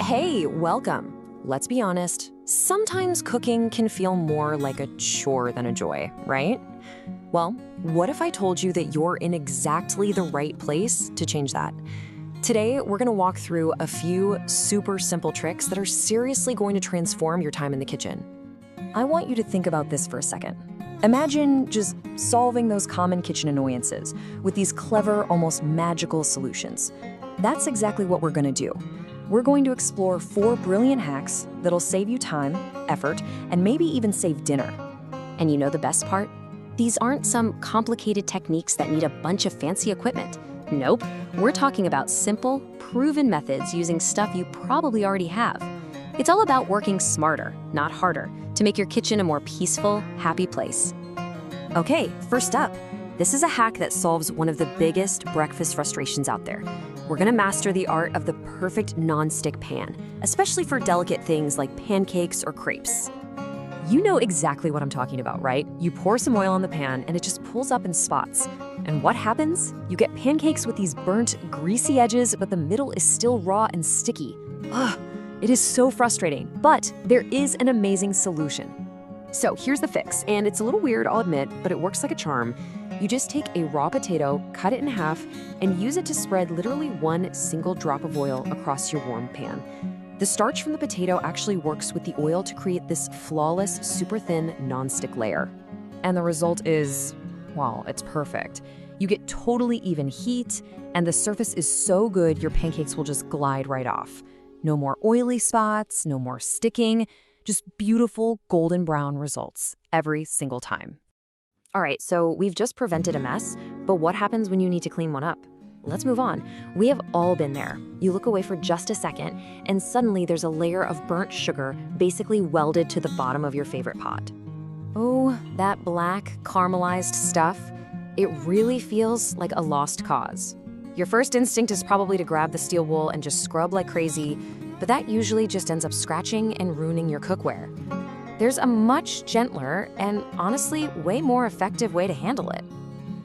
Hey, welcome. Let's be honest, sometimes cooking can feel more like a chore than a joy, right? Well, what if I told you that you're in exactly the right place to change that? Today, we're gonna walk through a few super simple tricks that are seriously going to transform your time in the kitchen. I want you to think about this for a second. Imagine just solving those common kitchen annoyances with these clever, almost magical solutions. That's exactly what we're gonna do. We're going to explore 4 brilliant hacks that'll save you time, effort, and maybe even save dinner. And you know the best part? These aren't some complicated techniques that need a bunch of fancy equipment. Nope, we're talking about simple, proven methods using stuff you probably already have. It's all about working smarter, not harder, to make your kitchen a more peaceful, happy place. Okay, first up, this is a hack that solves one of the biggest breakfast frustrations out there. We're gonna master the art of the perfect non-stick pan, especially for delicate things like pancakes or crepes. You know exactly what I'm talking about, right? You pour some oil on the pan and it just pulls up in spots. And what happens? You get pancakes with these burnt, greasy edges, but the middle is still raw and sticky. Ugh, it is so frustrating, but there is an amazing solution. So here's the fix, and it's a little weird, I'll admit, but it works like a charm. You just take a raw potato, cut it in half, and use it to spread literally one single drop of oil across your warm pan. The starch from the potato actually works with the oil to create this flawless, super thin, non-stick layer. And the result is, well, it's perfect. You get totally even heat, and the surface is so good your pancakes will just glide right off. No more oily spots, no more sticking, just beautiful golden brown results every single time. All right, so we've just prevented a mess, but what happens when you need to clean one up? Let's move on. We have all been there. You look away for just a second, and suddenly there's a layer of burnt sugar basically welded to the bottom of your favorite pot. Oh, that black, caramelized stuff. It really feels like a lost cause. Your first instinct is probably to grab the steel wool and just scrub like crazy, but that usually just ends up scratching and ruining your cookware. There's a much gentler and honestly way more effective way to handle it.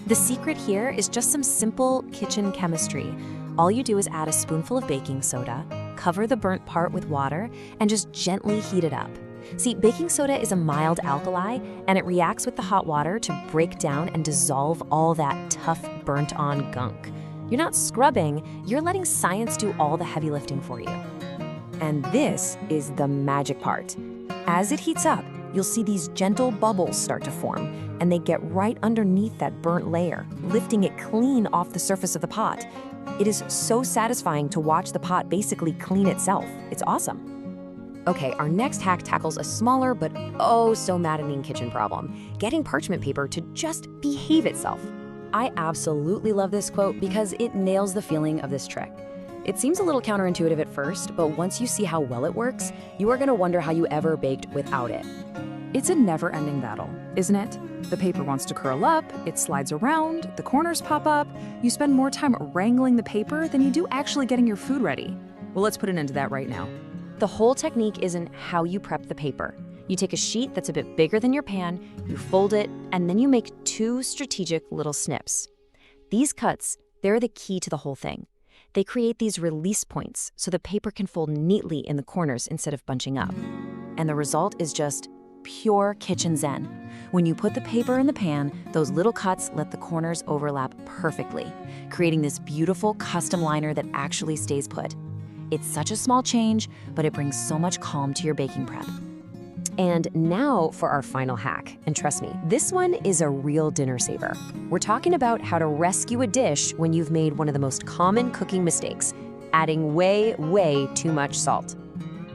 The secret here is just some simple kitchen chemistry. All you do is add a spoonful of baking soda, cover the burnt part with water, and just gently heat it up. See, baking soda is a mild alkali, and it reacts with the hot water to break down and dissolve all that tough, burnt-on gunk. You're not scrubbing, you're letting science do all the heavy lifting for you. And this is the magic part. As it heats up, you'll see these gentle bubbles start to form, and they get right underneath that burnt layer, lifting it clean off the surface of the pot. It is so satisfying to watch the pot basically clean itself. It's awesome. Okay, our next hack tackles a smaller but oh so maddening kitchen problem, getting parchment paper to just behave itself. I absolutely love this quote because it nails the feeling of this trick. It seems a little counterintuitive at first, but once you see how well it works, you are gonna wonder how you ever baked without it. It's a never-ending battle, isn't it? The paper wants to curl up, it slides around, the corners pop up. You spend more time wrangling the paper than you do actually getting your food ready. Well, let's put an end to that right now. The whole technique isn't how you prep the paper. You take a sheet that's a bit bigger than your pan, you fold it, and then you make 2 strategic little snips. These cuts, they're the key to the whole thing. They create these release points so the paper can fold neatly in the corners instead of bunching up. And the result is just pure kitchen zen. When you put the paper in the pan, those little cuts let the corners overlap perfectly, creating this beautiful custom liner that actually stays put. It's such a small change, but it brings so much calm to your baking prep. And now for our final hack. And trust me, this one is a real dinner saver. We're talking about how to rescue a dish when you've made one of the most common cooking mistakes, adding way, way too much salt.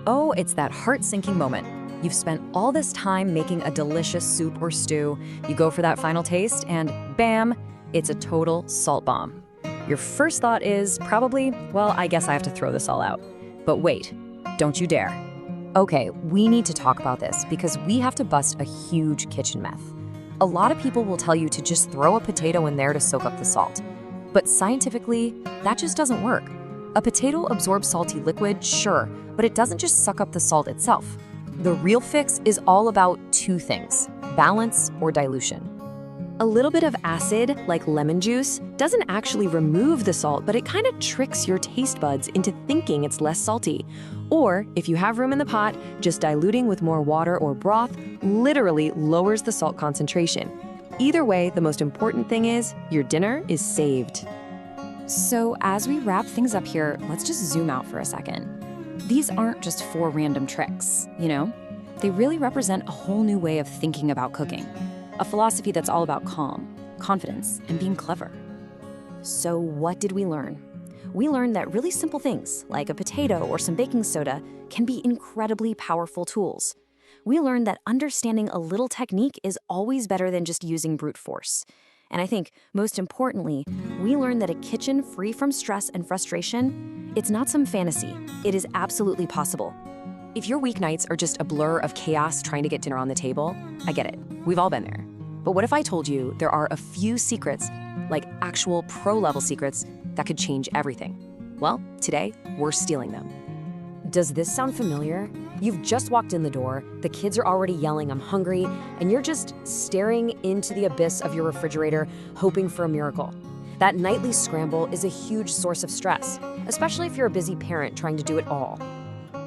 Oh, it's that heart-sinking moment. You've spent all this time making a delicious soup or stew. You go for that final taste and bam, it's a total salt bomb. Your first thought is probably, well, I guess I have to throw this all out. But wait, don't you dare. Okay, we need to talk about this because we have to bust a huge kitchen myth. A lot of people will tell you to just throw a potato in there to soak up the salt. But scientifically, that just doesn't work. A potato absorbs salty liquid, sure, but it doesn't just suck up the salt itself. The real fix is all about 2 things, balance or dilution. A little bit of acid, like lemon juice, doesn't actually remove the salt, but it kind of tricks your taste buds into thinking it's less salty. Or, if you have room in the pot, just diluting with more water or broth literally lowers the salt concentration. Either way, the most important thing is your dinner is saved. So as we wrap things up here, let's just zoom out for a second. These aren't just 4 random tricks, you know? They really represent a whole new way of thinking about cooking. A philosophy that's all about calm, confidence, and being clever. So what did we learn? We learned that really simple things, like a potato or some baking soda, can be incredibly powerful tools. We learned that understanding a little technique is always better than just using brute force. And I think, most importantly, we learned that a kitchen free from stress and frustration, it's not some fantasy. It is absolutely possible. If your weeknights are just a blur of chaos trying to get dinner on the table, I get it. We've all been there. But what if I told you there are a few secrets, like actual pro-level secrets, that could change everything? Well, today, we're stealing them. Does this sound familiar? You've just walked in the door, the kids are already yelling, "I'm hungry," and you're just staring into the abyss of your refrigerator, hoping for a miracle. That nightly scramble is a huge source of stress, especially if you're a busy parent trying to do it all.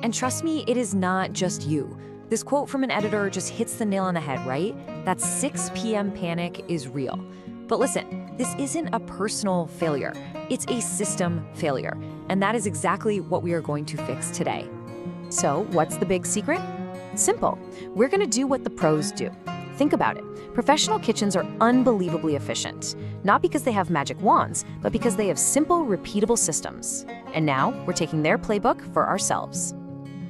And trust me, it is not just you. This quote from an editor just hits the nail on the head, right? That 6 p.m. panic is real. But listen, this isn't a personal failure. It's a system failure. And that is exactly what we are going to fix today. So, what's the big secret? Simple. We're going to do what the pros do. Think about it. Professional kitchens are unbelievably efficient, not because they have magic wands, but because they have simple, repeatable systems. And now, we're taking their playbook for ourselves.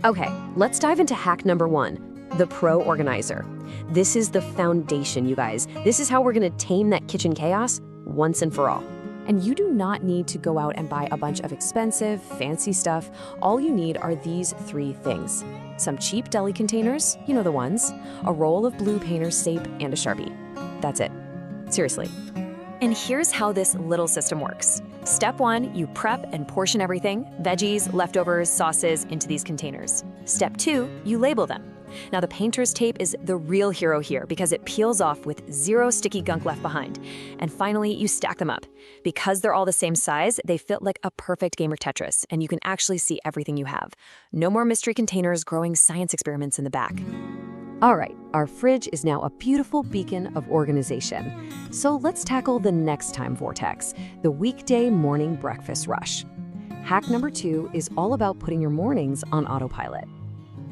Okay, let's dive into hack number 1, the Pro Organizer. This is the foundation, you guys. This is how we're gonna tame that kitchen chaos once and for all. And you do not need to go out and buy a bunch of expensive, fancy stuff. All you need are these 3 things. Some cheap deli containers, you know the ones, a roll of blue painter's tape, and a Sharpie. That's it. Seriously. And here's how this little system works. Step 1, you prep and portion everything, veggies, leftovers, sauces, into these containers. Step 2, you label them. Now the painter's tape is the real hero here because it peels off with 0 sticky gunk left behind. And finally, you stack them up. Because they're all the same size, they fit like a perfect game of Tetris, and you can actually see everything you have. No more mystery containers growing science experiments in the back. All right, our fridge is now a beautiful beacon of organization. So let's tackle the next time vortex, the weekday morning breakfast rush. Hack number 2 is all about putting your mornings on autopilot.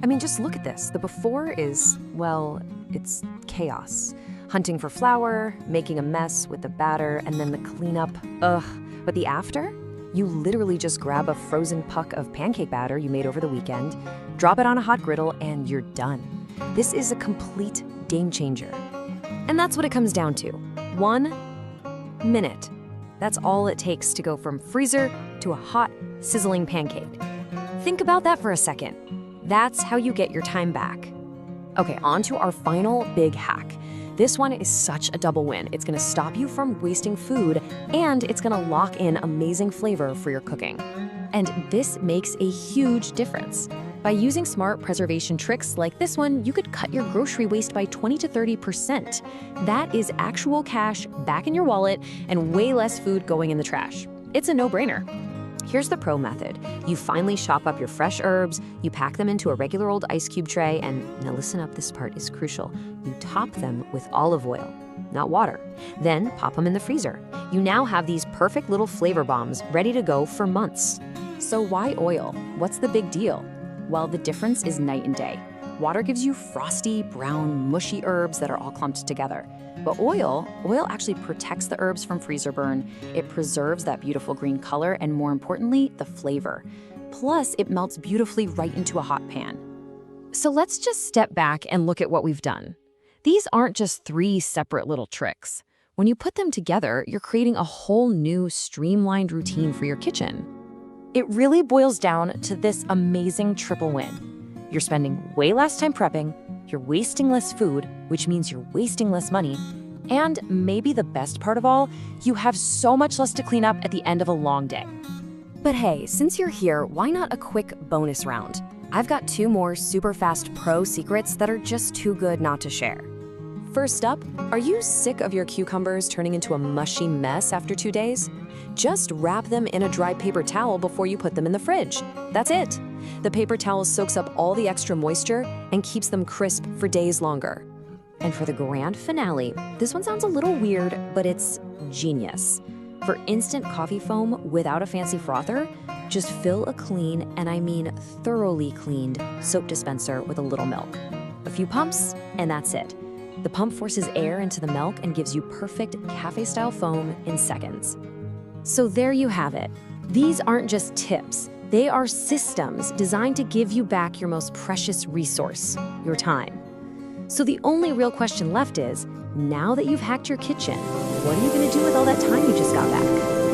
I mean, just look at this. The before is, well, it's chaos. Hunting for flour, making a mess with the batter, and then the cleanup, ugh. But the after? You literally just grab a frozen puck of pancake batter you made over the weekend, drop it on a hot griddle, and you're done. This is a complete game changer. And that's what it comes down to. 1 minute. That's all it takes to go from freezer to a hot, sizzling pancake. Think about that for a second. That's how you get your time back. Okay, on to our final big hack. This one is such a double win. It's gonna stop you from wasting food, and it's gonna lock in amazing flavor for your cooking. And this makes a huge difference. By using smart preservation tricks like this one, you could cut your grocery waste by 20 to 30%. That is actual cash back in your wallet and way less food going in the trash. It's a no-brainer. Here's the pro method. You finally chop up your fresh herbs, you pack them into a regular old ice cube tray, and now listen up, this part is crucial. You top them with olive oil, not water. Then pop them in the freezer. You now have these perfect little flavor bombs ready to go for months. So why oil? What's the big deal? Well, the difference is night and day. Water gives you frosty, brown, mushy herbs that are all clumped together. But oil actually protects the herbs from freezer burn. It preserves that beautiful green color and, more importantly, the flavor. Plus, it melts beautifully right into a hot pan. So let's just step back and look at what we've done. These aren't just 3 separate little tricks. When you put them together, you're creating a whole new streamlined routine for your kitchen. It really boils down to this amazing triple win. You're spending way less time prepping, you're wasting less food, which means you're wasting less money, and maybe the best part of all, you have so much less to clean up at the end of a long day. But hey, since you're here, why not a quick bonus round? I've got 2 more super fast pro secrets that are just too good not to share. First up, are you sick of your cucumbers turning into a mushy mess after 2 days? Just wrap them in a dry paper towel before you put them in the fridge. That's it. The paper towel soaks up all the extra moisture and keeps them crisp for days longer. And for the grand finale, this one sounds a little weird, but it's genius. For instant coffee foam without a fancy frother, just fill a clean, and I mean thoroughly cleaned, soap dispenser with a little milk. A few pumps, and that's it. The pump forces air into the milk and gives you perfect cafe-style foam in seconds. So there you have it. These aren't just tips. They are systems designed to give you back your most precious resource, your time. So the only real question left is, now that you've hacked your kitchen, what are you going to do with all that time you just got back?